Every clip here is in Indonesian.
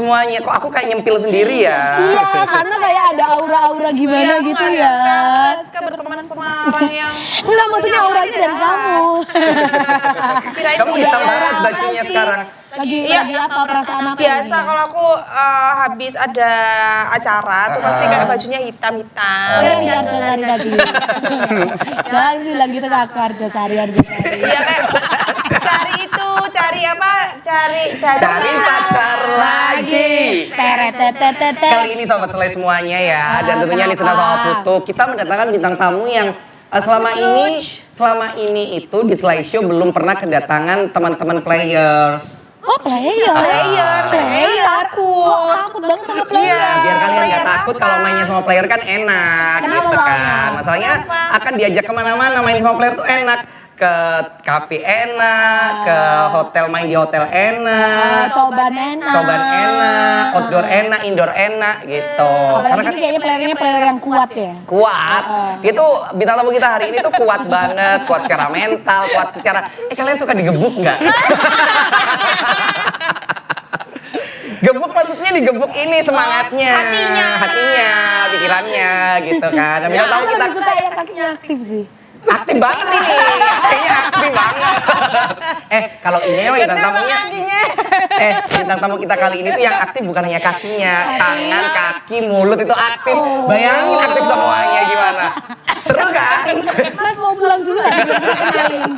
semuanya. Kok aku kayak nyempil sendiri ya? Iya, karena kayak ada aura-aura gimana gitu ya. Suka berteman sama orang yang Enggak, maksudnya auranya dari kamu. kirain Kamu hitam dia. banget bajunya sekarang. Lagi apa perasaan apa Biasa ini? kalau aku habis ada acara tuh pasti kayak bajunya hitam-hitam. Oh, yang di Arjosari tadi. Nah, ini bilang gitu ke aku Arjosari. Iya kayak cari Cari pacar lagi. Teret. Kali ini Sobat Selai semuanya ya, dan tentunya ini sudah sama Putu. Kita mendatangkan bintang tamu yang selama ini itu di Selai Show belum pernah kedatangan teman-teman players. Oh, player. Takut banget sama player. Iya, biar kalian nggak takut kalau mainnya sama player kan enak. Kenapa gitu soalnya? kan? Masalahnya akan diajak kemana-mana main sama player tuh enak. Ke kafe enak, ke hotel main di hotel enak, Cobaan enak. outdoor enak, indoor enak gitu. Apalagi ini kayaknya playernya player yang kuat ya. Kuat. Itu bintang tamu kita hari ini tuh kuat banget, kuat secara mental, kuat secara kalian suka digebuk nggak? Gebuk maksudnya digebuk ini semangatnya, hatinya, pikirannya gitu kan. Dan bintang tamu Aku kita lebih suka yang kakinya aktif sih. aktif banget ini, kayaknya aktif banget. Kalau ini bintang tamunya, bintang tamu kita kali ini tuh yang aktif bukan hanya kakinya, tangan, kaki, mulut itu aktif. Bayangin aktif semuanya gimana? Seru kan? Mas mau pulang dulu ya? Kenalin.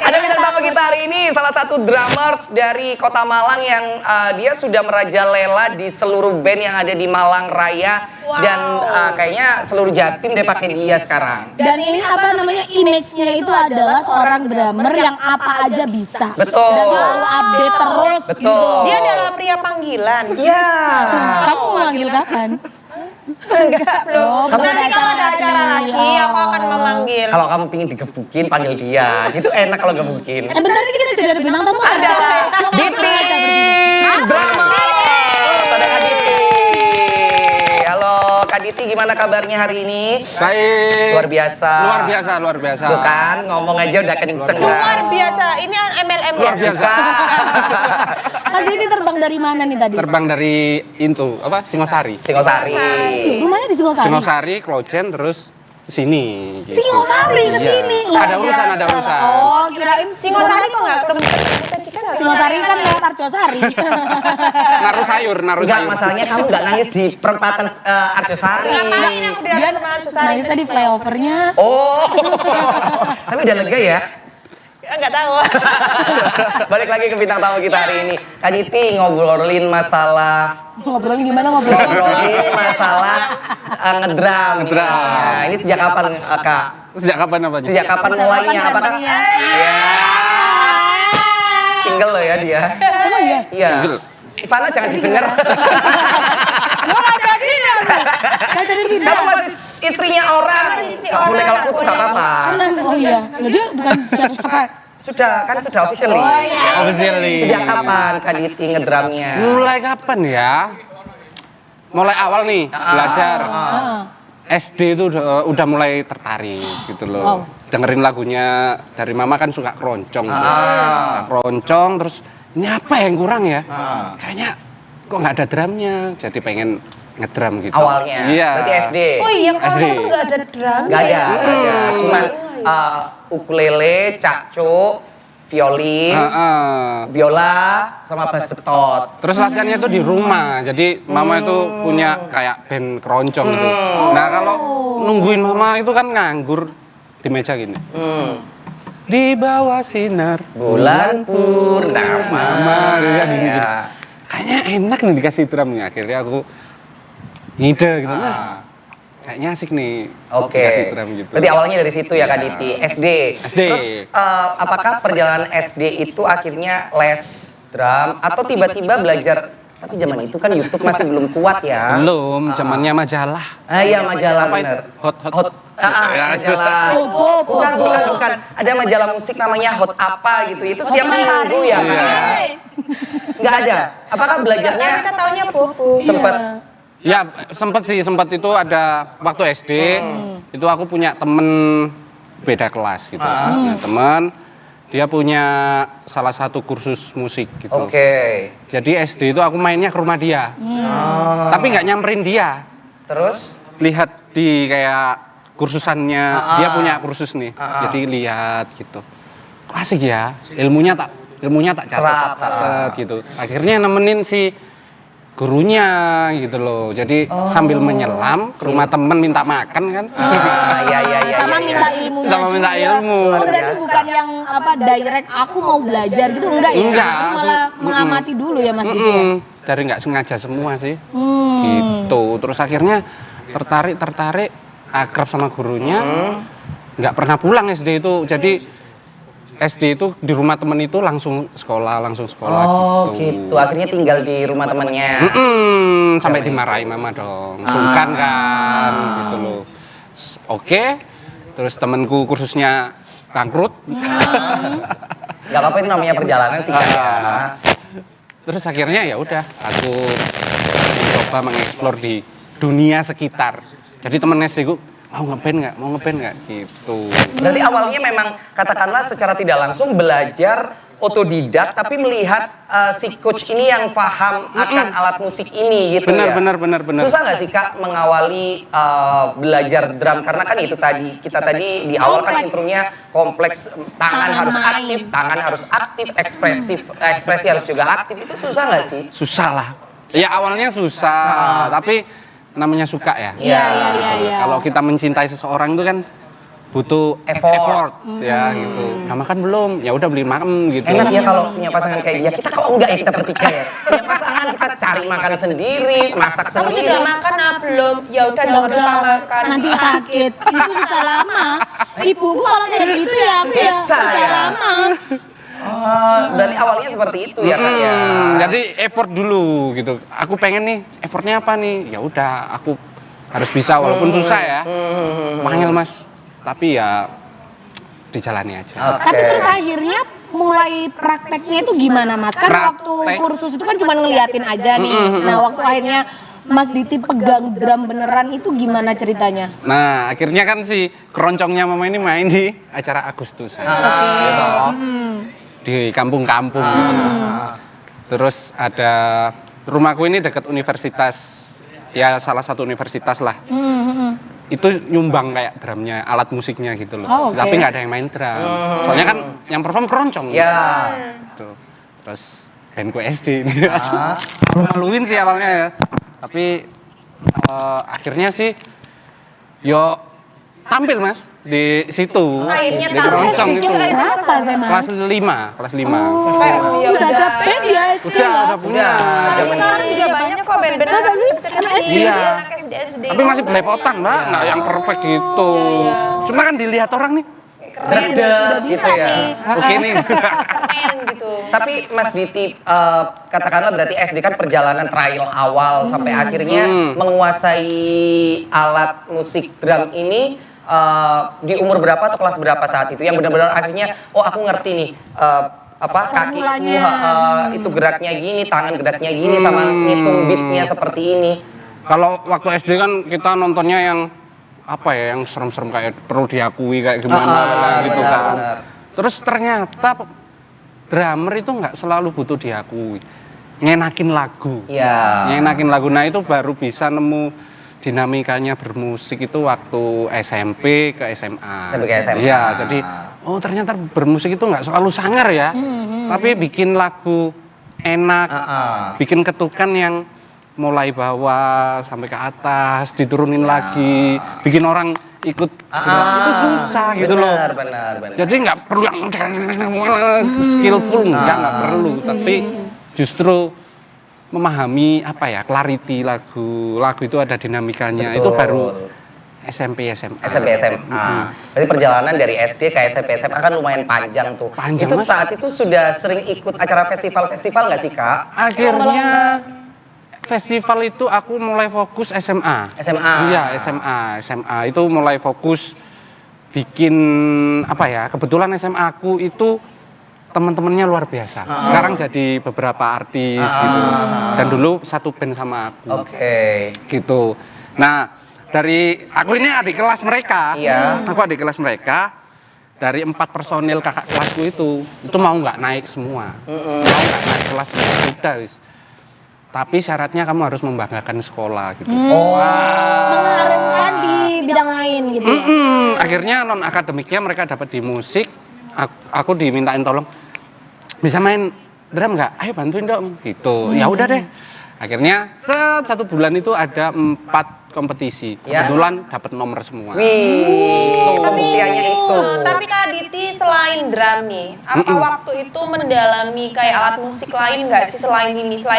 Ada bintang tamu kita hari ini salah satu drummers dari Kota Malang yang dia sudah merajalela di seluruh band yang ada di Malang Raya dan kayaknya seluruh Jatim deh pakai dia sekarang. Dan ini apa namanya, image-nya itu adalah seorang drummer yang apa aja bisa. Betul. Dan selalu update terus. Betul. Gitu. Dia adalah pria panggilan. Iya. Kamu mau manggil kapan? Enggak, belum. Kamu Nanti kalau ada acara lagi, aku akan memanggil. Kalau kamu pingin digebukin, panggil dia. Itu enak kalau gebukin. Bentar ini kita jadi ada bintang tamu. Ada Diti, drummer. Ada Kak Diti. Halo Kak Diti, gimana kabarnya hari ini? Baik. Luar biasa. Luar biasa. Tuh kan, ngomong aja udah kenceng. Luar biasa. Ini MLM ya? Luar biasa. Mas Diti terbang dari mana nih tadi? Terbang dari Singosari. Singosari. Rumahnya di Singosari? Singosari, Klojen, terus sini. Gitu. Singosari ke sini. Ada urusan. Oh, kirain Singosari kok nggak Singosari kan lewat Arjosari. Naruh sayur. Enggak, masalahnya kamu nggak nangis di perempatan Arjosari. Ngapain aku di Dia atas susah? nangisnya di flyovernya. Oh, tapi udah lega ya? Enggak tahu. Balik lagi ke bintang tamu kita hari ini. Kak Diti ngobrolin masalah Ngobrolin gimana ngobrolin? ngobrolin masalah ngedrum. Ngedrum. Nah, ini sejak kapan Kak? Sejak kapan apanya? Sejak kapan mulainya? Apakah ya single lo ya dia? Emang iya? Iya. Single. Ivana jangan didengar. Gua nggak jadi dong. Nggak jadi Kamu tidak. masih istrinya orang. Nggak boleh kalau putus nggak apa-apa. Oh iya. Loh, dia bukan siapa-siapa. Sudah officially. Officially. Sejak kapan Kak Diti ngedrumnya? Mulai kapan ya? Mulai awal nih belajar. SD itu udah mulai tertarik gitu loh. Wow. Dengerin lagunya dari mama kan suka keroncong. Keroncong terus ini apa yang kurang ya? Kayaknya kok nggak ada drumnya. Jadi pengen ngedrum gitu. Awalnya. Iya. Berarti SD. Oh iya, kalau SD. itu nggak ada drum. Gak ada. Cuman ukulele, cakcuk, violin, biola, sama bass betot. Terus latihannya tuh di rumah, jadi mama itu punya kayak band keroncong gitu. Nah kalau nungguin mama itu kan nganggur di meja gini. Di bawah sinar Bulan purnama. mama gini. Ya. Kayaknya enak nih dikasih drumnya. Akhirnya aku ngide gitu. Nah, kayaknya asik nih Oke. dikasih drum gitu. Berarti awalnya dari situ ya Kak Diti, SD. SD. Terus apakah perjalanan SD itu akhirnya les drum atau tiba-tiba belajar? Tapi zaman itu kan YouTube masih belum kuat ya. Belum, zamannya majalah. Iya majalah Apa bener. itu? Hot. Majalah. Bukan. Ada majalah musik namanya Hot apa gitu. Itu setiap minggu ya kan? Nggak ada. Apakah belajarnya Kita taunya Bobo. sempet? Ya sempat itu ada waktu SD itu aku punya temen beda kelas gitu. Punya temen dia punya salah satu kursus musik gitu. Oke. Jadi SD itu aku mainnya ke rumah dia. Oh. Tapi nggak nyamperin dia. Terus? Lihat di kayak kursusannya, dia punya kursus nih. Jadi lihat gitu. Kok asik ya, ilmunya tak catat gitu. Akhirnya nemenin si gurunya gitu loh. Jadi sambil menyelam ke rumah temen minta makan kan. Iya. Sama minta ilmunya Sama minta juga. ilmu. Oh, berarti bukan yang direct aku mau belajar gitu, enggak ya? Enggak, Aku malah mengamati dulu ya Mas Diki ya? Dari nggak sengaja semua sih. Hmm. Gitu. Terus akhirnya tertarik akrab sama gurunya. Nggak pernah pulang SD itu. Jadi SD itu di rumah temen itu langsung sekolah Oh gitu. gitu. Akhirnya tinggal di rumah temannya. Sampai dimarahi mama dong. Sungkan kan gitu loh. Oke. Terus temenku kursusnya bangkrut. Gak apa-apa, itu namanya perjalanan sih Kak. Terus akhirnya ya udah aku mencoba mengeksplor di dunia sekitar. Jadi temen SD ku mau ngeband nggak gitu. Berarti awalnya memang katakanlah secara tidak langsung belajar otodidak, tapi melihat si coach ini yang paham akan alat musik ini gitu ya. Benar. Susah nggak sih Kak mengawali belajar drum, karena kan itu tadi kita tadi di awal kan intronya kompleks, tangan harus aktif, ekspresi harus juga aktif. Itu susah nggak sih? Susah lah. Ya awalnya susah, tapi namanya suka ya. Iya. Kalau kita mencintai seseorang itu kan butuh effort ya gitu. Nah makan belum? Ya udah beli makan gitu. Enak ya kalau punya pasangan kayak dia. Kita kok enggak ya kita bertikai ya. Punya pasangan kita cari makan sendiri, masak Kamu sendiri. sudah makan belum? Ya udah jangan lupa makan. Nanti sakit. Itu sudah lama. Ibuku kalau kayak gitu ya aku ya Bisa sudah ya? lama. Berarti awalnya seperti itu ya Kak ya. Jadi effort dulu gitu. Aku pengen nih, effortnya apa nih? Ya udah, aku harus bisa walaupun susah ya. Mahal Mas, tapi ya dijalani aja. Tapi terus akhirnya mulai prakteknya itu gimana Mas? Kan waktu kursus itu kan cuma ngeliatin aja nih. Nah waktu akhirnya Mas Diti pegang drum beneran itu gimana ceritanya? Nah akhirnya kan si keroncongnya mama ini main di acara Agustusan. Gitu. Di kampung-kampung gitu. Terus ada rumahku ini dekat universitas, ya salah satu universitas lah. Itu nyumbang kayak drumnya, alat musiknya gitu loh. Oh, okay. Tapi nggak ada yang main drum. Soalnya kan yang perform keroncong. Ya. Gitu. Terus bandku SD ini maluin sih awalnya ya. Tapi akhirnya sih yo tampil Mas di situ. Akhirnya di tampil. keroncong itu. Berapa sih Mas? Kelas 5. Ya Udah ada band ya SD ya? Udah punya. Sekarang juga banyak kok band-band Masa sih? anak SD. Iya. Anak SD. Tapi masih belepotan Mbak, nggak yang perfect gitu. Cuma kan dilihat orang nih, Redek gitu ya. oke nih. Keren gitu. Tapi Mas Diti, katakanlah berarti SD kan perjalanan trial awal sampai akhirnya menguasai alat musik drum ini di umur berapa atau kelas berapa saat itu? Yang benar-benar akhirnya, oh aku ngerti nih, kakiku itu geraknya gini, tangan geraknya gini, sama ngitung beatnya seperti ini. Kalau waktu SD kan kita nontonnya yang apa ya, yang serem-serem kayak perlu diakui kayak gimana gitu benar, kan. benar. Terus ternyata drummer itu nggak selalu butuh diakui, ngenakin lagu. Iya. Ngenakin lagu, nah itu baru bisa nemu dinamikanya bermusik itu waktu SMP ke SMA. SMP ke SMA. Iya, jadi oh ternyata bermusik itu nggak selalu sangar ya, tapi bikin lagu enak, bikin ketukan yang mulai bawah sampai ke atas, diturunin lagi, bikin orang ikut gerak, itu susah gitu loh. Benar. Jadi nggak perlu yang skillful, nggak perlu, tapi justru memahami apa ya, clarity lagu itu ada dinamikanya. Betul. Itu baru SMP SMA. Berarti perjalanan dari SD ke SMP SMA kan lumayan panjang tuh. Panjang, itu Mas. saat itu sudah sering ikut acara festival nggak sih Kak? Akhirnya festival itu aku mulai fokus SMA. Iya, SMA itu mulai fokus bikin apa ya? Kebetulan SMA aku itu teman-temannya luar biasa. Sekarang jadi beberapa artis gitu. Dan dulu satu band sama aku. Oke. Gitu. Nah, dari aku ini adik kelas mereka. Iya. Aku adik kelas mereka. dari 4 personil kakak kelasku itu mau nggak naik semua, mau nggak naik kelas udah wis. Tapi syaratnya kamu harus membanggakan sekolah gitu. Mengharumkan di bidang lain gitu ya. Akhirnya non akademiknya mereka dapat di musik, aku dimintain tolong bisa main drum nggak? Ayo bantuin dong gitu. Ya udah deh. Akhirnya 1 bulan itu ada 4 kompetisi. Ya. Kebetulan dapat nomor semua. Wih, pembuktiannya itu. Tapi Kak Aditi selain drum nih, apa waktu itu mendalami kayak alat musik lain nggak sih selain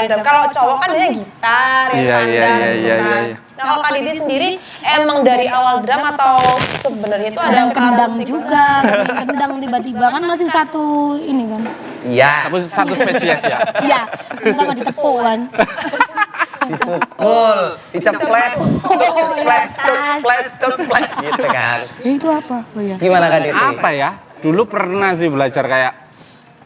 drum? Kalau cowok kan biasanya gitar ya Iya, standar iya, gitu iya, kan. iya. Nah kalau Kak Aditi sendiri emang dari awal drum atau sebenarnya itu ada Ada kendang musik? juga, main kendang tiba-tiba kan masih satu ini kan. Iya. Satu spesies ya. Iya, sama ditepuk kan. Dipukul, diceples, flash gitu kan. Itu apa? Oh ya. Gimana Kak Diti? Apa ya? Dulu pernah sih belajar kayak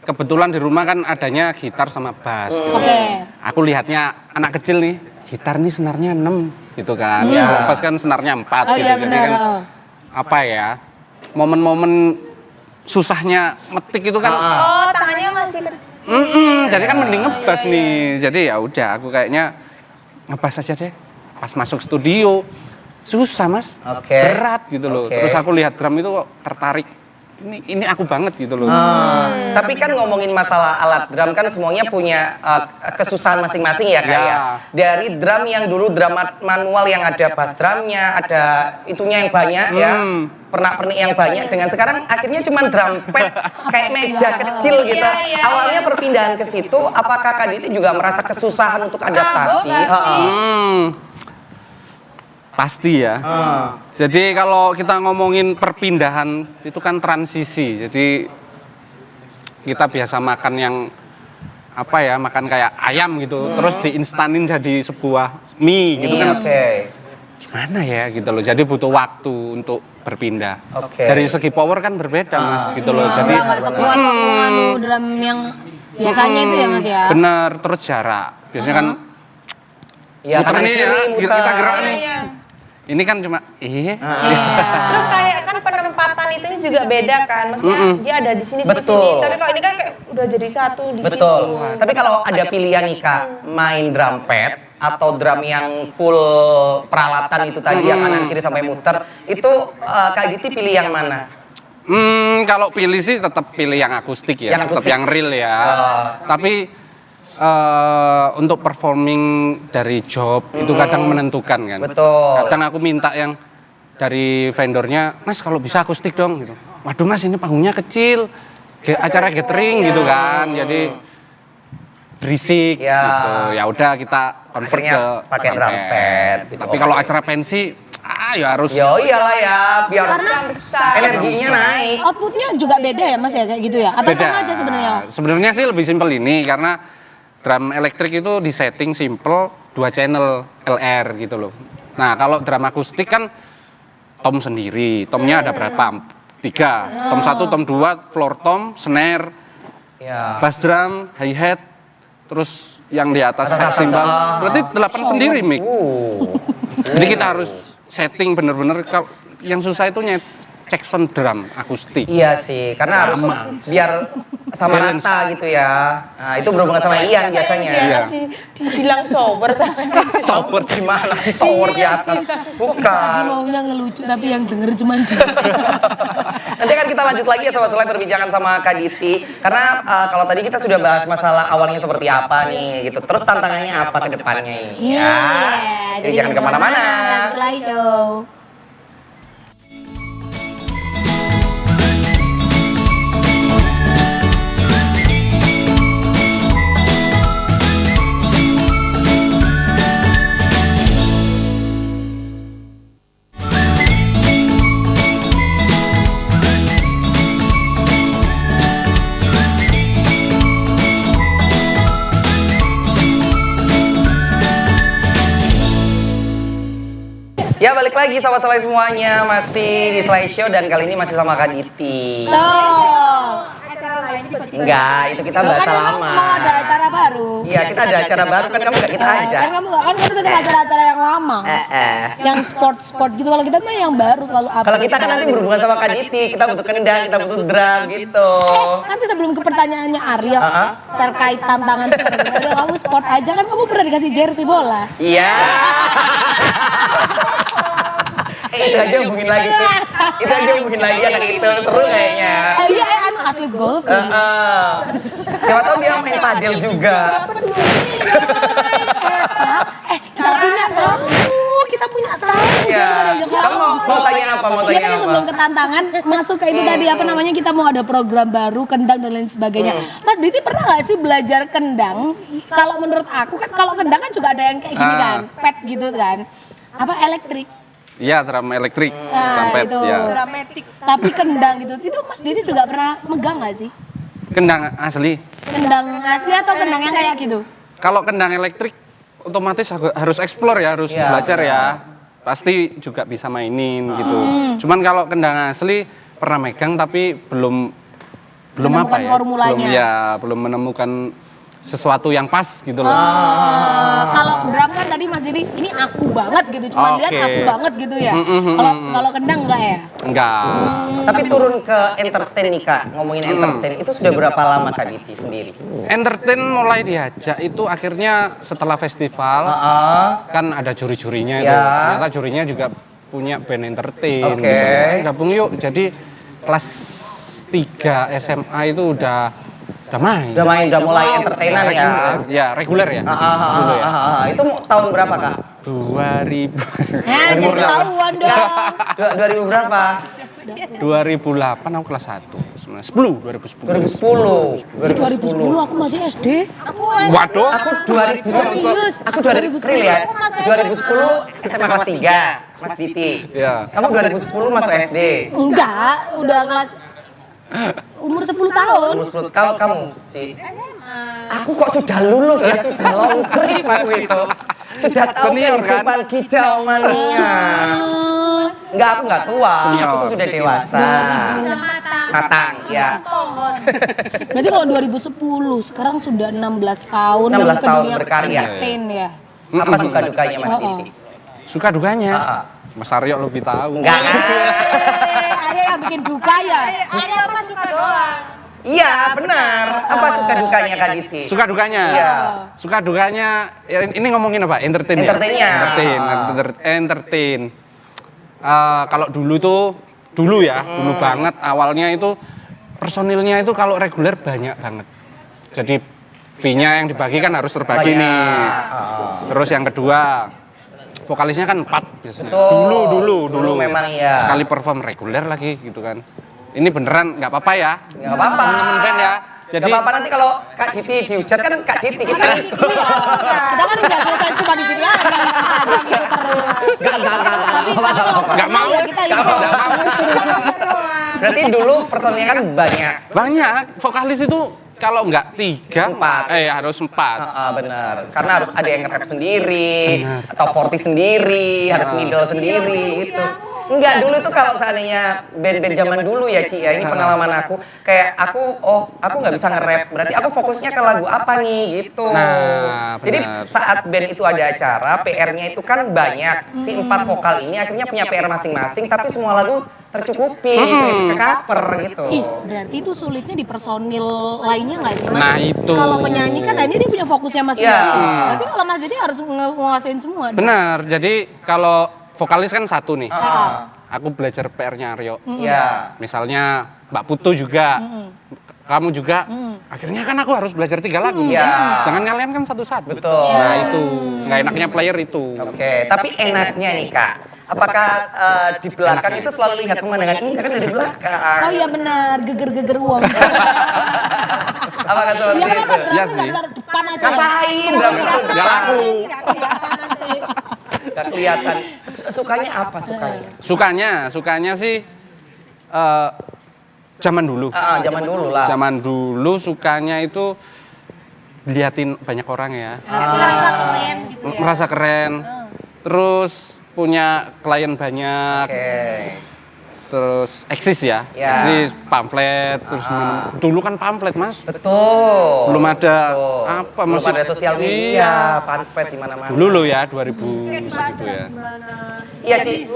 kebetulan di rumah kan adanya gitar sama bass. Gitu. Oke. Aku lihatnya anak kecil nih, gitar nih senarnya 6 gitu kan. Iya. Kalau bass kan senarnya 4 Oh gitu. iya Jadi benar. kan apa ya? Momen-momen susahnya metik itu kan Oh tangannya masih kecil. jadi kan mending ngebas nih. Jadi ya udah aku kayaknya ngebas aja deh. Pas masuk studio susah Mas. Oke. Berat gitu loh. Oke. Terus aku lihat drum itu kok tertarik. Ini aku banget gitu loh. Tapi kan ngomongin masalah alat drum kan semuanya punya kesusahan masing-masing ya Kak Ya. ya. Dari drum yang dulu drum manual yang ada bass drumnya, ada itunya yang banyak ya. Pernak-pernik yang banyak dengan sekarang akhirnya cuma drum pad kayak meja kecil gitu. Iya, iya, Awalnya perpindahan ke situ, apakah Kak Diti juga merasa kesusahan untuk adaptasi? nggak sih? Pasti ya. Jadi kalau kita ngomongin perpindahan itu kan transisi. Jadi kita biasa makan yang apa ya, makan kayak ayam gitu, terus diinstanin jadi sebuah mie gitu kan. Oke. Gimana ya gitu loh. Jadi butuh waktu untuk berpindah. Oke. Dari segi power kan berbeda Mas gitu loh. Jadi Nggak sekuat waktu nganu drum yang biasanya itu ya Mas ya. bener, terus jarak. Biasanya kan Iya, muter kanan nih ya, kiri, kita muter. gerak nih. Iya. Ini kan cuma Terus kayak kan penempatan itu juga beda kan, maksudnya dia ada di sini sini Betul. sini. Tapi kalau ini kan kayak udah jadi satu di Betul. situ. Tapi kalau ada pilihan nih Kak, main drum pad atau drum yang full peralatan itu tadi yang kanan kiri sampai muter, itu Kak Diti pilih yang mana? Kalau pilih sih tetap pilih yang akustik ya, Yang tetap akustik. yang real ya. Tapi untuk performing dari job itu kadang menentukan kan. Betul. Kadang aku minta yang dari vendornya, Mas kalau bisa akustik dong gitu. Waduh Mas ini panggungnya kecil, acara gathering gitu kan, jadi berisik Ya. gitu. Ya udah kita convert Akhirnya ke pakai drum pad gitu. Tapi kalau acara pensi, ya harus. Yo iyalah ya, biar Karena energinya naik. outputnya juga beda ya Mas ya kayak gitu ya? Atau sama aja sebenarnya? Sebenarnya sih lebih simpel ini karena drum elektrik itu disetting simple 2 channel LR gitu loh. Nah kalau drum akustik kan tom sendiri, tomnya ada berapa? 3, tom 1, tom 2, floor tom, snare, Ya. bass drum, hi hat, terus yang di atas Atas, cymbal. ah. Berarti 8 sendiri mic. Jadi kita harus setting bener-bener. Yang susah itu cek sound drum akustik. Iya sih, karena harus biar sama Balance. rata gitu ya. Nah, itu berhubungan sama Ian biasanya. Iya. Dibilang sober sama Sower gimana sih sower di atas? Tadi Bukan. maunya ngelucu tapi yang denger cuma dia. Nanti kan kita lanjut lagi ya sobat Selek perbincangan sama Kak Diti. Karena kalau tadi kita sudah bahas masalah awalnya seperti apa nih gitu. Terus tantangannya apa ke depannya ini Iya, ya. Jadi jangan kemana-mana. Slide show. Ya balik lagi sama Selai semuanya, masih di Selai Show dan kali ini masih sama Kak Diti. Loh. Enggak, itu kita bahasa Kan emang lama. mau ada acara baru. Iya, kita ada acara baru kan kamu gak kita ajak. Kan kamu kan kita tetap acara-acara yang lama. Yang sport gitu. Kalau kita mah yang baru selalu update. Kalau kita kan nanti berhubungan sama Kak Diti, kita butuh kendang, kita butuh drum gitu. Tapi sebelum ke pertanyaannya Aryo terkait tantangan sport, kamu sport aja kan kamu pernah dikasih jersey bola. Iya. Itu aja hubungin lagi sih. Itu aja hubungin lagi anak itu, seru kayaknya. Iya, anu atlet golf. Siapa tahu dia main padel juga. Kita punya tamu. Iya. Kamu mau tanya apa? Mau Iya tanya tadi apa? sebelum ke tantangan masuk ke itu tadi apa namanya kita mau ada program baru kendang dan lain sebagainya. Mas Diti pernah nggak sih belajar kendang? Kalau menurut aku kan kalau kendang kan juga ada yang kayak gini kan, pet gitu kan. Apa elektrik? Iya, drum elektrik, Nah, trompet itu. ya. Tapi kendang gitu. Itu Mas Diti juga pernah megang nggak sih? Kendang asli. Kendang asli atau kendang yang kayak gitu? Kalau kendang elektrik otomatis harus explore ya, harus Iya, belajar ya. Pasti juga bisa mainin gitu. Cuman kalau kendang asli pernah megang tapi belum apa Menemukan ya? formulanya. Belum menemukan sesuatu yang pas gitu loh. Kalau drum kan tadi Mas Diti ini aku banget gitu, cuma lihat Oke. aku banget gitu ya. Kalau kendang enggak ya? Enggak. Tapi turun ke entertain nih Kak, ngomongin entertain itu sudah berapa lama Kak Diti sendiri? Entertain mulai diajak itu akhirnya setelah festival kan ada juri-jurinya itu. Ya. Ternyata jurinya juga punya band entertain. Oke. Gitu. Gabung yuk. Jadi kelas 3 SMA itu udah main. Udah mulai entertainan ya. Ya, reguler ya. Dulu ya. Itu tahun berapa Kak? 2000. Nah, jadi ketahuan dong. 2000 berapa? 2008 aku kelas 1. Sebenarnya 2010. 2010. 2010 aku masih SD. Waduh. Aku 2010. Serius? Aku 2010 ya. 2010 SMA kelas 3, Mas Diti. Ya. Kamu 2010 masuk SD. Enggak, udah kelas umur 10 tahun. Umur 10 tahun kamu, Ci. Aku kok sudah lulus ya, sudah long trip aku itu. Sudah tahu Senior, kan? kehidupan kicau mania. Enggak, aku enggak tua. Senior. Aku tuh sudah dewasa. Matang, ya. Berarti kalau 2010, sekarang sudah 16 tahun 16 ke tahun dunia berkarya. entertain ya. Apa suka dukanya Mas Diti? Suka dukanya. Ah. Mas Aryo lebih tahu. Enggak. Ada yang bikin duka ya. Iya, benar. Apa suka dukanya Kak Diti? Suka dukanya. Iya. Suka dukanya ya, ini ngomongin apa? Entertain ya? Entertainnya. Entertain. Kalau dulu dulu banget awalnya itu personilnya itu kalau reguler banyak banget. Jadi fee-nya yang dibagi kan harus terbagi Banyak. nih. Terus yang kedua vokalisnya kan 4 biasanya. Betul. Dulu memang iya. sekali perform reguler lagi gitu kan. Ini beneran nggak apa-apa ya. Nggak apa-apa. Temen-temen band ya. Jadi Gak apa-apa nanti kalau Kak Diti dihujat kan Kak Diti kita. Kita kan udah selesai cuma di sini aja gitu terus. nggak mau. Kita Berarti dulu personilnya kan banyak. Banyak vokalis itu kalau nggak 3 Empat. harus 4. Benar. Karena harus ada yang nge-rap sendiri atau 40 sendiri, harus middle sendiri gitu. Enggak, dulu tuh kalau seandainya band-band zaman dulu ya Ci ya, ini pengalaman aku. Kayak aku nggak bisa nge-rap, berarti aku fokusnya ke lagu apa nih gitu. Nah, Jadi benar. saat band itu ada acara, PR-nya itu kan banyak. Si 4 vokal ini akhirnya punya PR masing-masing, tapi semua lagu tercukupi, ke cover gitu. Ih, berarti itu sulitnya di personil lainnya nggak sih Mas? Nah, itu. Kalau penyanyi kan ini dia punya fokusnya masing-masing. Iya. Berarti kalau Mas Didi harus nguasain semua. dong. Benar. Jadi kalau vokalis kan satu nih. Ah. Aku belajar PR-nya Aryo. Iya. Misalnya Mbak Putu juga. Kamu juga. Akhirnya kan aku harus belajar 3 lagu. Iya. Jangan kalian kan satu-satu. Betul. Nah, itu nggak enaknya player itu. Oke, tapi enaknya nih Kak, apakah di belakang itu selalu lihat pemandangan indah kan dari belakang? Oh iya benar, geger-geger uang. Apakah seperti Iya kan itu? Iya sih. depan aja. Ngapain drum itu? Nggak laku. Gak kelihatan. Sukanya apa sukanya? Sukanya sih zaman dulu. Zaman dulu lah. Zaman dulu sukanya itu liatin banyak orang ya. Merasa keren gitu ya. Merasa keren. Terus punya klien banyak. Oke. Terus eksis ya, Ya. eksis pamflet, terus dulu kan pamflet Mas, Betul. belum ada Betul. apa Belum musik. ada sosial media, Iya. pamflet di mana-mana. Dulu lo ya 2000 segitu ya. Iya, Ci.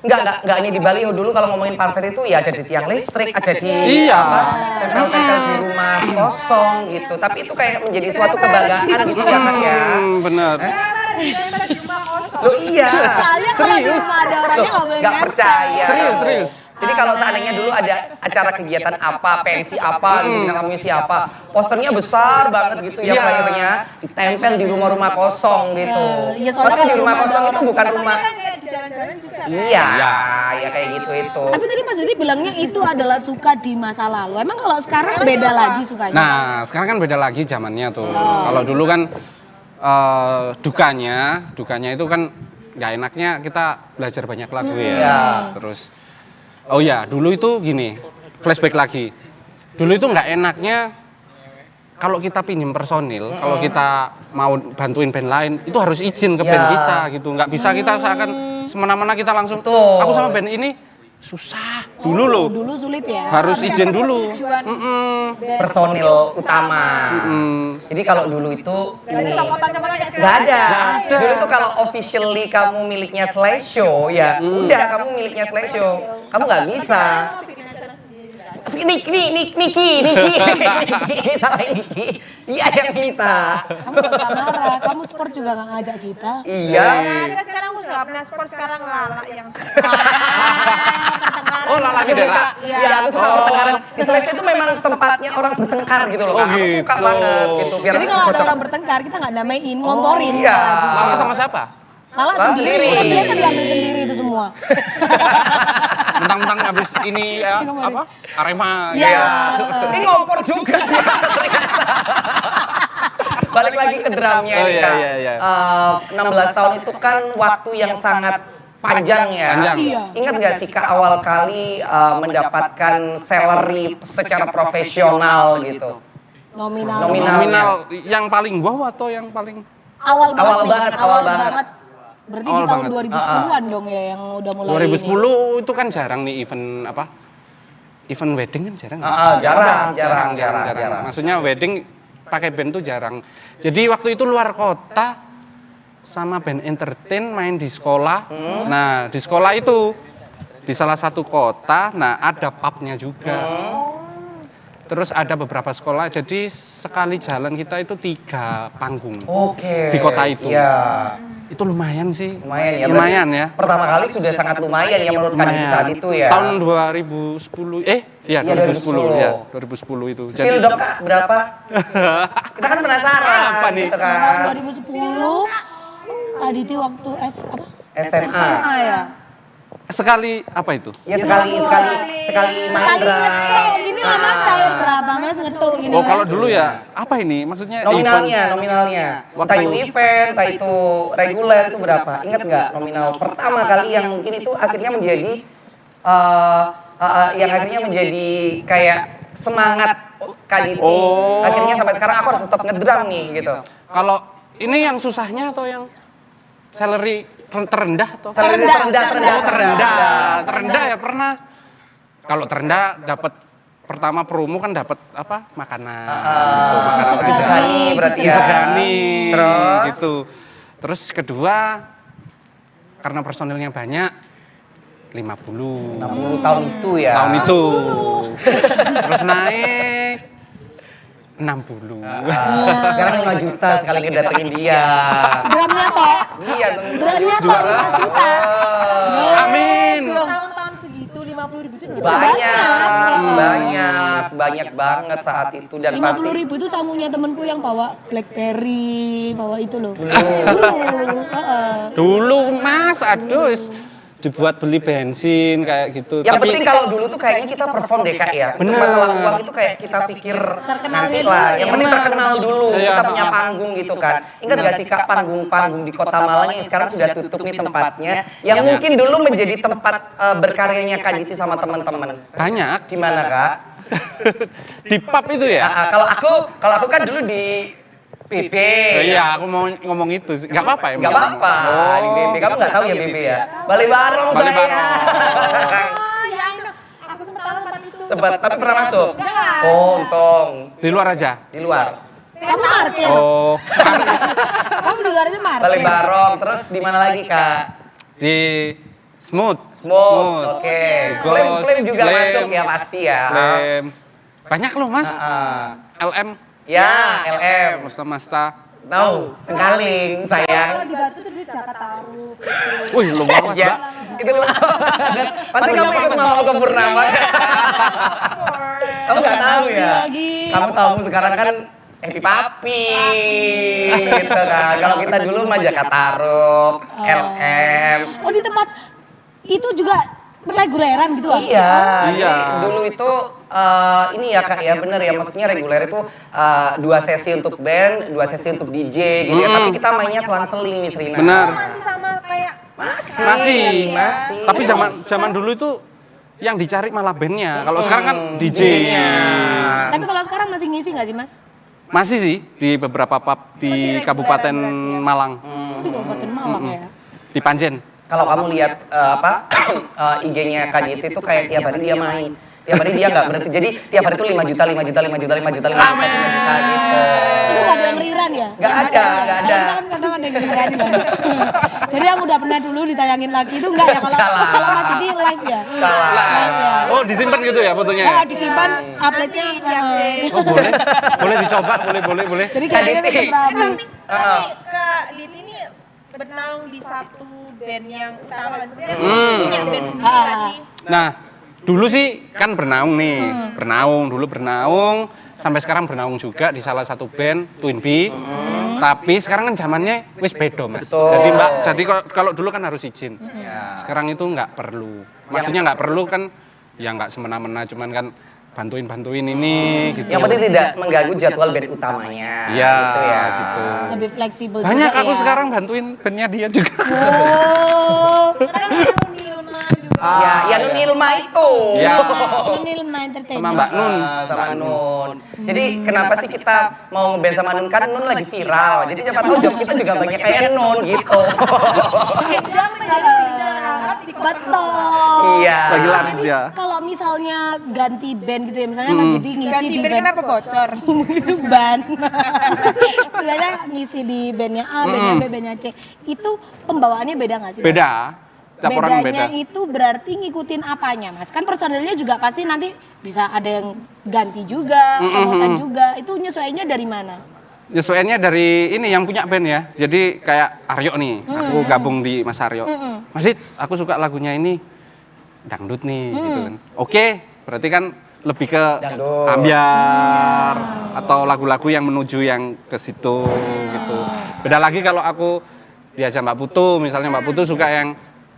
Enggak ini di Bali dulu kalau ngomongin pamflet itu ya ada di tiang listrik, ada di Iya. tempel-tempel di rumah kosong gitu. Tapi itu kayak menjadi suatu kebanggaan gitu ya, Kak ya. Bener. Loh iya. Soalnya kalau di Serius? rumah ada orangnya nggak boleh Nggak nempel. percaya. Serius. Jadi kalau seandainya dulu ada acara kegiatan apa, pensi apa, gitu, bintang tamunya siapa, posternya besar banget gitu ya, Iya. flyernya ditempel di rumah-rumah kosong gitu. Iya, soalnya Maksudnya di kalau rumah rumah kosong ada itu orang bukan rumah. Iya, ya kayak gitu itu. Tapi tadi Mas Didi bilangnya itu adalah suka di masa lalu. Emang kalau sekarang beda lagi sukanya? Nah, sekarang kan beda lagi zamannya tuh. Kalau dulu kan dukanya itu kan nggak enaknya kita belajar banyak lagu ya. Iya. Terus, oh ya, dulu itu gini, flashback lagi. Dulu itu nggak enaknya kalau kita pinjam personil, kalau kita mau bantuin band lain, itu harus izin ke band Iya. kita gitu. Nggak bisa kita seakan semena-mena kita langsung, Betul. aku sama band ini susah. Dulu loh, Dulu sulit ya. harus izin dulu. Personil utama. Jadi kalau dulu itu ini nggak ada. Dulu tuh kalau officially kamu miliknya Slash Show ya, udah kamu miliknya Slash Show. Kamu nggak bisa. Niki, salahin Niki. Iya yang minta. Kamu gak usah marah, kamu sport juga gak ngajak kita. Iya. Ada sekarang udah nggak pernah sport, sekarang Lala yang Oh, Lala Bidela. Iya, aku suka pertengkaran. Di Slash itu memang tempatnya orang bertengkar gitu loh. Oh, Kak. Aku suka gitu. banget gitu. Biar Jadi aku kalau ada cocok. orang bertengkar, kita gak namain, ngomporin. iya. malah justru. Lala sama siapa? Lala Lala sendiri. sendiri. Biasa diambil sendiri itu semua. Mentang-mentang habis ini ya, apa? Arema. Iya. ya. Ini ngompor juga dia. Balik lagi ke drumnya Oh, ini, iya, Kak. iya, iya. 16 tahun itu kan waktu yang sangat panjang ya. Panjang. Iya. Ingat nggak sih Kak awal kali mendapatkan salary secara profesional gitu? Nominal. Nominal yang paling wow atau yang paling Awal Awal nih, banget, awal banget. Berarti Awal di tahun banget. 2010-an dong ya yang udah mulai 2010 itu kan jarang nih event apa? Event wedding kan jarang. Jarang. Maksudnya wedding pakai band tuh jarang. Jadi waktu itu luar kota sama band entertain main di sekolah. Nah, di sekolah itu di salah satu kota, nah ada pubnya juga. Terus ada beberapa sekolah, jadi sekali jalan kita itu 3 panggung. Oke. Di kota itu. Iya. Itu lumayan sih. Lumayan ya. Lumayan Berarti ya. Pertama kali sudah sangat lumayan ya menurut Kak di saat itu ya. Tahun 2010, Iya, 2010 2010. ya, 2010 itu. Spill dong Kak, berapa? Kita kan penasaran. Apa nih? Gitu kan. tahun 2010 Kak Diti waktu SMA. ya. Sekali apa itu? Ya sekali main Kali drum. ngetok gini lah Mas, cair berapa Mas ngetok gini Oh, Mas. kalau dulu ya, apa ini? Maksudnya Nominalnya. Entah itu event, entah itu reguler itu berapa? Ingat nggak nominal pertama kali yang mungkin itu akhirnya menjadi yang akhirnya menjadi kayak semangat Kak Diti. Oh. Akhirnya sampai sekarang aku harus tetap ngedrum nih gitu. Kalau ini yang susahnya atau yang salary terendah atau? Salary terendah. Terendah ya pernah. Kalau terendah dapat pertama promo kan dapat apa? Makanan. Gitu, makanan disegani berarti ya. Disegani. Terus? Gitu. Terus kedua karena personilnya banyak 50. 60 tahun itu ya. Tahun itu. Terus naik 60. Sekarang 5 juta sekali ngedatengin dia. Drumnya toh. Iya, Drumnya toh 5 juta. Amin. Tahun-tahun segitu 50.000 itu udah banyak banget saat itu dan pasti 50.000 itu sangunya temenku yang bawa BlackBerry, bawa itu loh. Dulu. Dulu Mas, aduh dibuat beli bensin kayak gitu. yang penting kalau dulu tuh kayaknya kita perform deh Kak ya. Untuk Bener. masalah uang itu kayak kita pikir nanti dulu lah. ya. Yang penting terkenal dulu, Iya. kita punya panggung gitu kan. Ingat gak sih Kak panggung-panggung di Kota Malang yang sekarang sudah tutup nih tempatnya. Yang mungkin dulu menjadi tempat berkaryanya Kak Diti sama teman-teman. banyak Di mana Kak? di pub itu ya. Kalau aku kan dulu di BB. Iya, aku mau ngomong itu sih. Nggak apa-apa ya? Nggak apa-apa. Di BB kamu nggak tahu ya BB ya? Bali Barong Bali saya. Barong. Aku sempat tahu tempat itu. Sempat, tapi pernah masuk? Enggak. Oh, untung. Di luar aja. Di luar. Kamu market. Oh, Kamu di luar aja market. Bali Barong, terus di mana lagi Kak? di Smooth. Smooth, oke. Ghost, Flame juga Flame. masuk ya pasti ya. Flame. Banyak loh, Mas. LM. Ya, LM. Masta. Tahu, Sengkaling sayang. Kalau di Batu tuh di Jakarta Taruh. Wih, lu banget, Ya, Mbak. itu lama banget. Pasti kamu ikut mau ke Purnama. Kamu nggak tahu ya? Lagi. Kamu tahu sekarang kan Happy Papi, gitu kan. Kalau kita dulu mah Jakarta Taruh, LM. Oh di tempat itu juga reguleran gitu ah? Iya, Iya. jadi dulu itu ini ya Kak ya bener ya, maksudnya reguler itu 2 sesi untuk band, 2 sesi untuk DJ gitu ya. Tapi kita mainnya selang-seling nih Serina. Benar. Masih sama kayak Masih. Masih. Tapi zaman dulu itu yang dicari malah bandnya. Kalau sekarang kan DJ-nya. Tapi kalau sekarang masih ngisi nggak sih mas? Masih sih di beberapa pub di Masih reguleran Kabupaten berarti ya? Malang, Oh, di Kabupaten Malang ya. di Panjen. Kalau kamu lihat IG-nya Kadit itu kayak tiap hari dia main. Tiap hari dia nggak berhenti. Jadi tiap hari itu 5 juta, 5 juta, 5 juta, 5 juta, 5 juta, 5 juta gitu. Itu nggak ada yang riran ya? Nggak ada, nggak ada. Kalau kita kan kadang ada yang riran kan. Jadi yang udah pernah dulu ditayangin lagi itu enggak ya kalau Salah. kalau Mas Didi live ya? Salah. Live ya. Oh, disimpan gitu ya fotonya? Oh, disimpan uploadnya Oh, boleh. Boleh dicoba, boleh. Jadi kayaknya Kadit. tetap rame. tapi Kak Liti ini bernaung di satu band yang utama maksudnya punya band sendiri nggak sih? Nah, dulu sih kan bernaung nih. Dulu bernaung, sampai sekarang bernaung juga di salah satu band Twin B. Tapi sekarang kan zamannya wis bedo, Mas. Betul. Jadi kalau dulu kan harus izin. Ya. Sekarang itu nggak perlu. Maksudnya nggak perlu kan ya nggak semena-mena, cuman kan bantuin ini gitu. Yang penting tidak mengganggu jadwal band utamanya. Iya, gitu ya. gitu. Lebih fleksibel Banyak juga aku ya. sekarang bantuin bandnya dia juga. Oh. Ya Nun Ilma itu. Ya. Nilma Entertainment. Sama Mbak Nun. Sama Nun. Jadi kenapa sih kita mau ngeband sama Nun? Kan Nun lagi viral. Jadi siapa tahu job kita juga banyak kayak Nun gitu. Betul. Iya. Lagi laris ya. Kalau misalnya ganti band gitu ya, misalnya Mas Didi ngisi Ganti di band kenapa bocor? itu ban. Misalnya ngisi di bandnya A, bandnya B, bandnya C. Itu pembawaannya beda nggak sih? Mas? Beda. Tiap orang Bedanya beda. itu berarti ngikutin apanya mas? Kan personilnya juga pasti nanti bisa ada yang ganti juga, promotan juga. Itu nyesuainya dari mana? Nyesuaiannya dari ini yang punya band ya. Jadi kayak Aryo nih, aku gabung di Mas Aryo. Mas Dit, aku suka lagunya ini dangdut nih gitu kan. Oke, berarti kan lebih ke Dangdut. ambiar atau lagu-lagu yang menuju yang ke situ gitu. Beda lagi kalau aku diajak Mbak Putu, misalnya Mbak Putu suka yang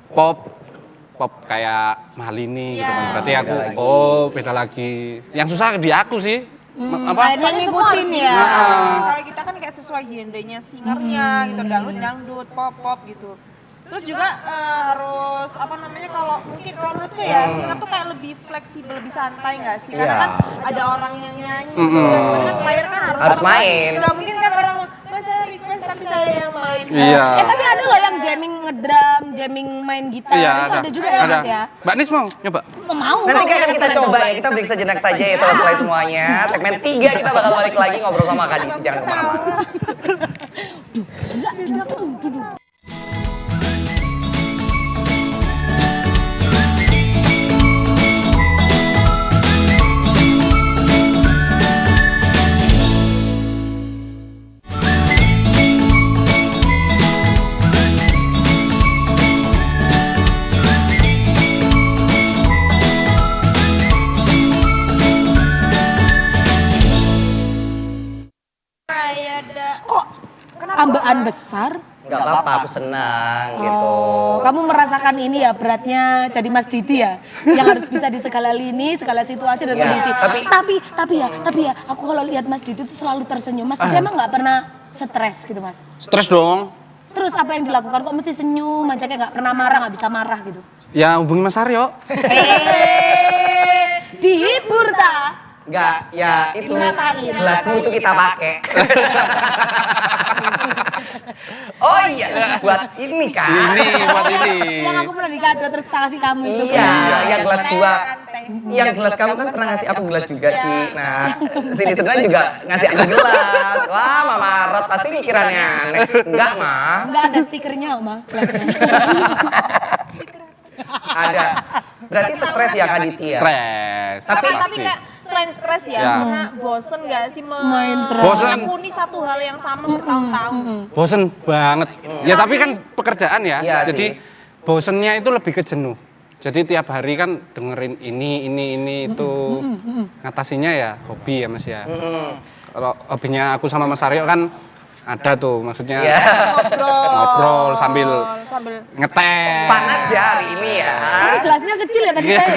pop kayak Malini gitu kan. Berarti aku beda lagi. Yang susah di aku sih. Apa? Akhirnya ngikutin ya. Kalau kita kan kayak sesuai genrenya singernya gitu, dangdut, pop gitu. Terus juga harus apa namanya kalau mungkin kalau menurutku ya singer tuh kayak lebih fleksibel, lebih santai nggak sih? Karena Iya. kan ada orang yang nyanyi, gitu. Kan player kan Harus main. Nggak mungkin kan orang mas saya request tapi saya yang main. Iya. Tapi ada loh yang jamming ngedrum, jamming main gitar. Iya, Itu ada juga ya mas ya? Mbak Nis mau nyoba? Mau. Nanti akan kita coba ya, kita break sejenak saja ya sobat semuanya. Segmen 3 kita bakal balik lagi ngobrol sama Kadit. Jangan kemana-mana. Sudah, duduk. Kok ambaan besar? Enggak apa-apa, aku senang gitu. Oh, kamu merasakan ini ya beratnya jadi Mas Didi ya, yang harus bisa di segala lini, segala situasi dan Ya, kondisi. tapi- Tapi ya, aku kalau lihat Mas Didi itu selalu tersenyum. Mas Didi emang nggak pernah stres gitu Mas? Stres dong. Terus apa yang dilakukan? Kok mesti senyum aja kayak nggak pernah marah, nggak bisa marah gitu? Ya hubungi Mas Aryo. Dihibur tak? Enggak, ya itu Ngerasain. gelasmu itu kita pakai. Oh iya, buat ini kan. Ini buat ini. Yang aku pernah dikado terus tak kasih kamu itu. Iya, kan? yang gelas gua. Yang gelas kamu kan pernah ngasih aku gelas juga, Ci. Nah, sini sebenarnya juga ngasih aku gelas. Wah, Mama Rot pasti mikirannya aneh. Enggak, Mah. Enggak ada stikernya, Oma. Gelasnya. Ada. Berarti stres ya Kak Diti ya? Stres. Tapi pasti. nggak selain stres ya, Ya. karena bosen nggak sih Main terus. Bosen. menekuni satu hal yang sama bertahun-tahun. Bosen banget. Ya tapi kan pekerjaan ya. Iya Jadi sih. bosennya itu lebih ke jenuh. Jadi tiap hari kan dengerin ini itu. Ngatasinya ya hobi ya Mas ya. Kalau hobinya aku sama Mas Aryo kan ada tuh maksudnya Iya. ngobrol sambil ngeteh. Panas ya hari ini ya. Tapi gelasnya kecil ya tadi Iya. saya.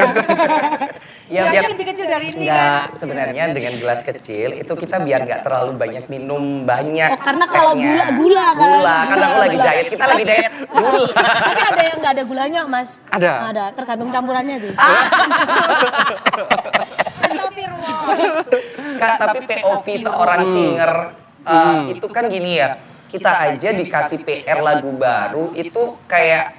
Ya, Gelasnya biar lebih kecil dari ini enggak, kan. sebenarnya dengan gelas kecil itu kita biar nggak terlalu banyak minum banyak. Oh, karena kalau tehnya. gula kan. Gula, karena aku lagi diet. Kita lagi diet gula. Tapi ada yang nggak ada gulanya, Mas. Ada. Ada, tergantung campurannya sih. Astagfirullah. Kak, tapi POV seorang singer itu kan gini ya. Kita aja dikasih PR lagu baru itu kayak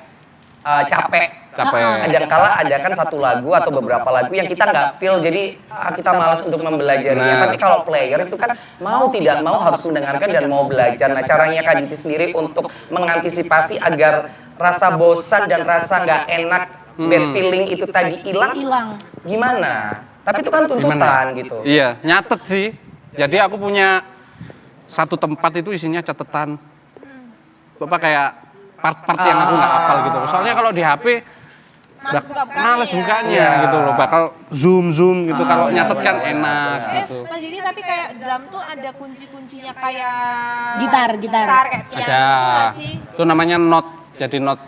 capek. Capek. Kadangkala ada kan satu lagu atau beberapa lagu yang kita nggak feel, jadi kita malas untuk mempelajarinya. Nah. Tapi kalau players itu kan mau tidak mau harus mendengarkan dan mau belajar. Nah, caranya Kak Diti sendiri untuk mengantisipasi agar rasa bosan dan rasa nggak enak, bad feeling itu tadi hilang, Hilang. gimana? Tapi itu kan tuntutan gitu. Iya, nyatet sih. Jadi aku punya satu tempat itu isinya catatan. Bapak kayak part-part yang aku nggak hafal gitu. Soalnya kalau di HP Males buka-bukanya males ya. bukanya Iya. gitu loh. Bakal zoom gitu. Kalau benar, nyatet kan benar, enak benar. gitu. Mas jadi tapi kayak drum tuh ada kunci-kuncinya kayak Gitar. kayak piano Ada. nggak sih? Itu namanya not. Jadi not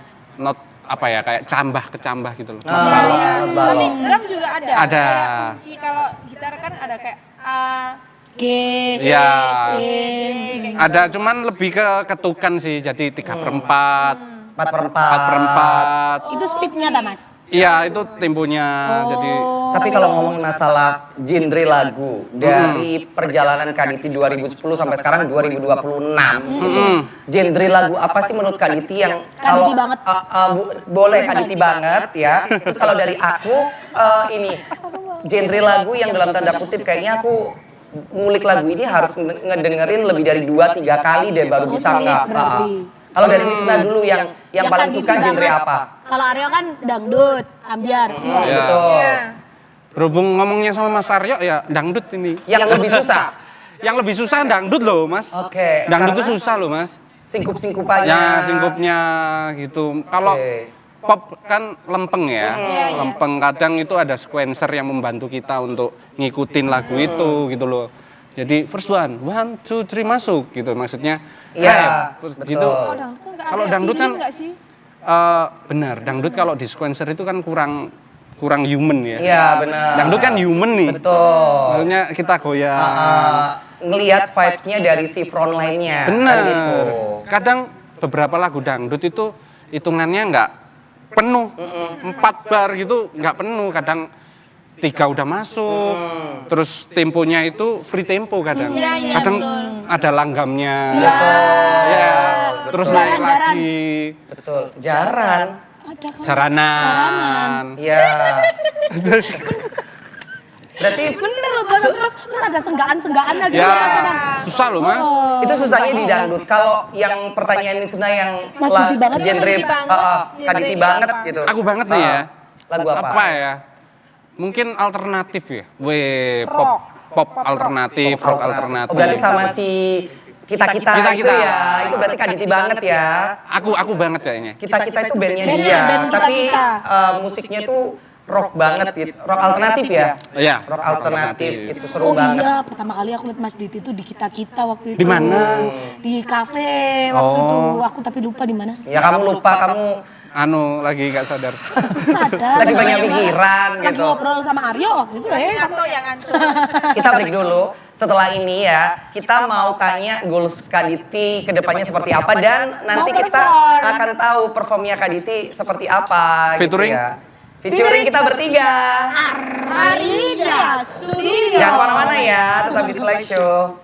apa ya kayak cambah kecambah gitu loh. Ah. Iya, iya. balok. Tapi drum juga ada. Ada. Kayak kunci kalau gitar kan ada kayak A, G. Iya. C, kayak gitu. Ada cuman lebih ke ketukan sih. Jadi 3/4, 4/4. 4/4. Itu speednya tak, Mas? Iya, itu temponya. Jadi Tapi kalau ngomongin masalah genre lagu dari perjalanan Kak Diti 2010 sampai sekarang 2026, genre lagu apa sih menurut Kak Diti yang Kak Diti banget. boleh Kak Diti banget ya. Terus kalau dari aku ini genre lagu yang dalam tanda kutip kayaknya aku ngulik lagu ini harus ngedengerin lebih dari 2-3 kali deh baru bisa sulit nggak. berarti. Kalau dari Nisa dulu yang paling Kak suka Diti genre banget. apa? Kalau Aryo kan dangdut, ambiar. Iya. Betul. Iya. berhubung ngomongnya sama Mas Aryo ya dangdut ini. Yang lebih susah. Yang lebih susah dangdut loh, Mas. Oke. Dangdut karena itu susah loh, Mas. Singkup-singkupannya. Ya, singkupnya gitu. Kalau Oke. pop kan lempeng ya. Iya. Lempeng kadang itu ada sequencer yang membantu kita untuk ngikutin lagu itu gitu loh. Jadi first one, 1, 2, 3 masuk gitu maksudnya. Iya, ref, terus betul. gitu. Kalau dangdut kan nggak Kalau ada dangdut feeling kan nggak sih? benar, dangdut kalau di sequencer itu kan kurang human ya. Iya, benar. Dangdut kan human nih. Betul. Maksudnya kita goyang. Ngelihat vibes-nya dari si front line-nya. Benar. Kan gitu. Kadang beberapa lagu dangdut itu hitungannya nggak penuh. 4 bar gitu nggak penuh. Kadang 3 udah masuk. Terus temponya itu free tempo kadang. Iya, iya, Kadang betul. ada langgamnya. Betul. Ya. Terus naik Jaran. lagi. Betul. Jaran. Ada kan? Jaranan. Iya. Berarti Bener loh, terus ada senggaan-senggaan lagi. Ya, kadang. susah loh, Mas. itu susahnya di dangdut. Kalau yang pertanyaan ini sebenarnya yang Mas Diti banget. genre Mas Diti banget. Kak Diti banget Apa? gitu. Aku banget nih ya. Lagu apa? Apa ya? Mungkin alternatif ya. Pop Rock. pop alternatif, rock Oh, alternatif. berarti sama si kita-kita itu Kita-kita. ya. Itu berarti Kak Diti banget ya. Aku banget kayaknya. Kita-kita itu bandnya Bandnya, dia. band Tapi Kita-Kita. musiknya tuh rock banget gitu. Rock alternatif ya? Iya. Rock alternatif. Itu seru Oh banget. iya, pertama kali aku lihat Mas Diti itu di kita-kita waktu itu. Di mana? Di kafe waktu Oh. itu. Aku tapi lupa di mana. Ya kamu lupa, kamu Lagi nggak sadar. Sadar. lagi banyak pikiran Lagi gitu. ngobrol sama Aryo waktu itu ya. Ngantuk ya ngantuk. Kita break dulu. Setelah ini ya, kita mau tanya goals Kak Diti ke depannya seperti apa dan nanti Mau kita perform. akan tahu performnya Kak Diti seperti apa Featuring? gitu ya. Featuring kita bertiga. Arida Studio. Jangan kemana-mana ya, tetap di Select Show.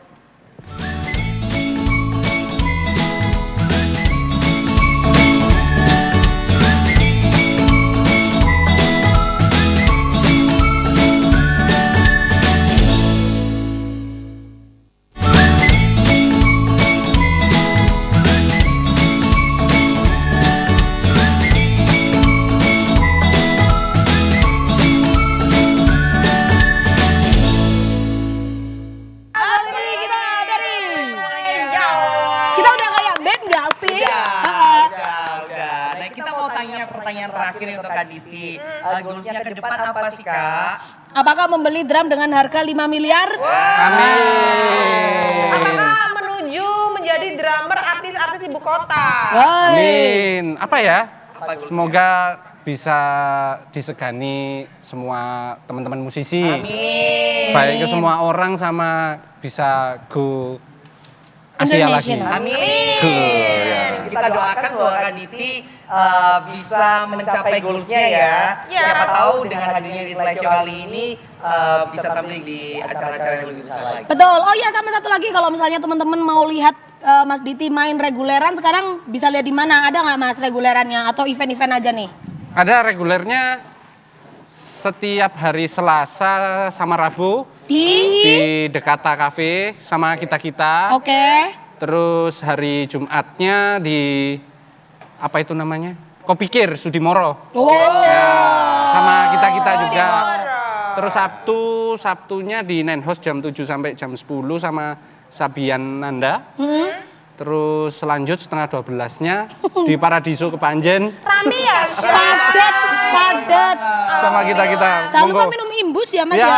Nah, kita mau tanya pertanyaan terakhir nih untuk Kak Diti. Goalsnya ke depan apa sih, Kak? Apakah membeli drum dengan harga 5 miliar? Amin. Apakah menuju menjadi drummer artis-artis ibu kota? Amin. Apa ya? Semoga bisa disegani semua teman-teman musisi. Amin. Baik ke semua orang sama bisa go Asia lagi. International. Amin. Ya. Kita doakan semoga Kak Diti bisa mencapai goalsnya ya. Ya. Siapa tahu dengan hadirnya di Select Show kali ini bisa tampil di acara-acara yang lebih besar lagi. Betul. Oh iya, sama satu lagi, kalau misalnya teman-teman mau lihat Mas Diti main reguleran sekarang bisa lihat di mana? Ada nggak Mas regulerannya atau event-event aja nih? Ada regulernya setiap hari Selasa sama Rabu di Dekata Cafe sama kita-kita. Oke. Terus hari Jumatnya di apa itu namanya? Kopikir Sudimoro. Oh. Ya, sama kita-kita juga. Sudimoro. Terus Sabtunya di Nine House jam 7 sampai jam 10 sama Sabian Nanda. Terus selanjut setengah 12-nya di Paradiso Kepanjen Rame ya? Padat. sama kita-kita. Jangan lupa minum imbus ya Mas Ya, ya.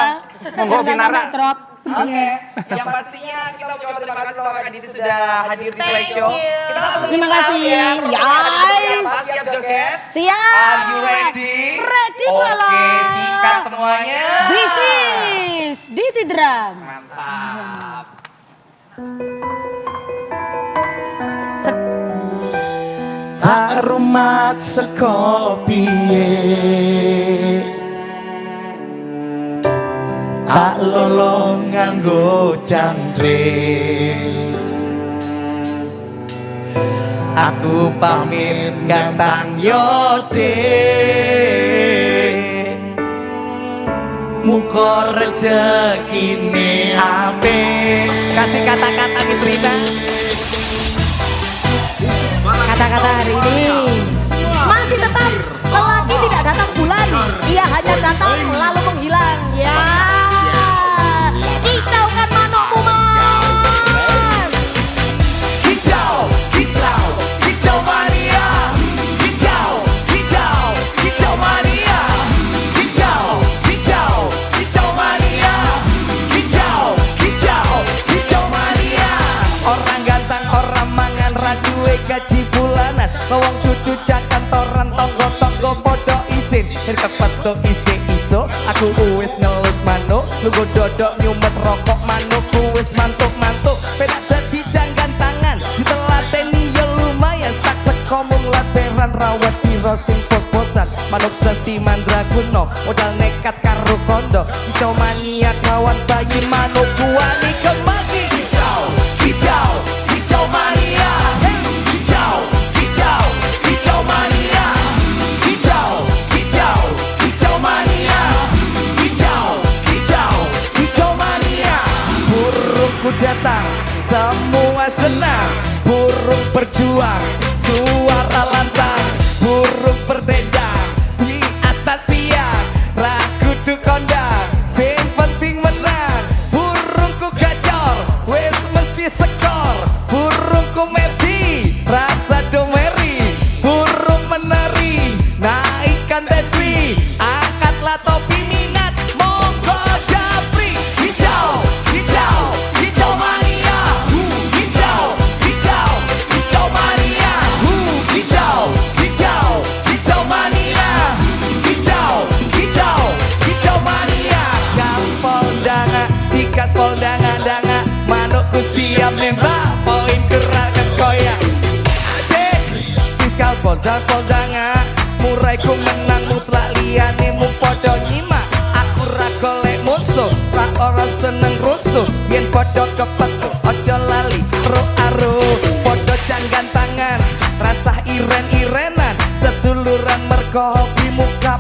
monggo Biar nggak Pinara. sampai drop. Oke, yang pastinya kita ucapkan terima kasih sama Kak Diti sudah hadir di Select Show. Thank you. Kita langsung Terima tahu kasih. ya, performanya ada seperti apa. Yes. Siap joget? Siap. Are you ready? Ready, Oke, malah. sikat semuanya. This is Diti Drum. Mantap. Tak rumat sekopiye, tak lolong nganggo jangkrik. Aku pamit gantang yode, muka rezekine apik. Kasih kata-kata Mitrina. Kata-kata hari ini masih tetap lelaki tidak datang bulan, ia hanya datang lalu menghilang. Ya, kicaukan manukmu Mas. Hijau, hijau, hijau mania. Hijau, hijau, hijau mania. Hijau, hijau, hijau mania. Hijau, hijau, hijau mania. Orang ganteng, orang mangan raduwe gaji bulanan. Wong dudu cakan toran tonggo-tonggo podo isin. Cepet do iso, aku wis ngelus manuk. Lugo dodok nyumet rokok manuk wis mantuk-mantuk. Pedak dadi janggan tangan, ditelateni ya lumayan. Tak sekomung lateran rawas piro sing pos-posan. Manuk senti mandraguna, modal nekat karo kondo. Hijau mania kawan bayi manuk kuani kemaki. Hijau, hijau, hijau mania. Hijau, hijau, hijau mania. Hijau, hijau, hijau mania. Hijau, hijau, hijau mania. Burungku datang, semua senang. Burung berjuang, suara lantang. Burung berdendang di atas tiang. Ragu du kondang, sing penting menang. Burungku gacor, wis mesti skor. Burungku merdi, rasa domeri. Burung menari, naikkan tensi. Angkatlah topi minat, monggo japri. Hijau, hijau, hijau mania. Hijau, hijau, hijau mania. Hijau, hijau, hijau mania. Hijau, hijau, hijau mania. Gaspol danga, digaspol danga-danga. Manukku siap nembak, poin gerakan koyak. Asik, diskal poldang-poldanga. Muraiku menang mutlak lian. ora seneng rusuh yen padha kepethuk aja lali aro-aro padha janggan tangan rasah iren-irenan seduluran mergo hobi muka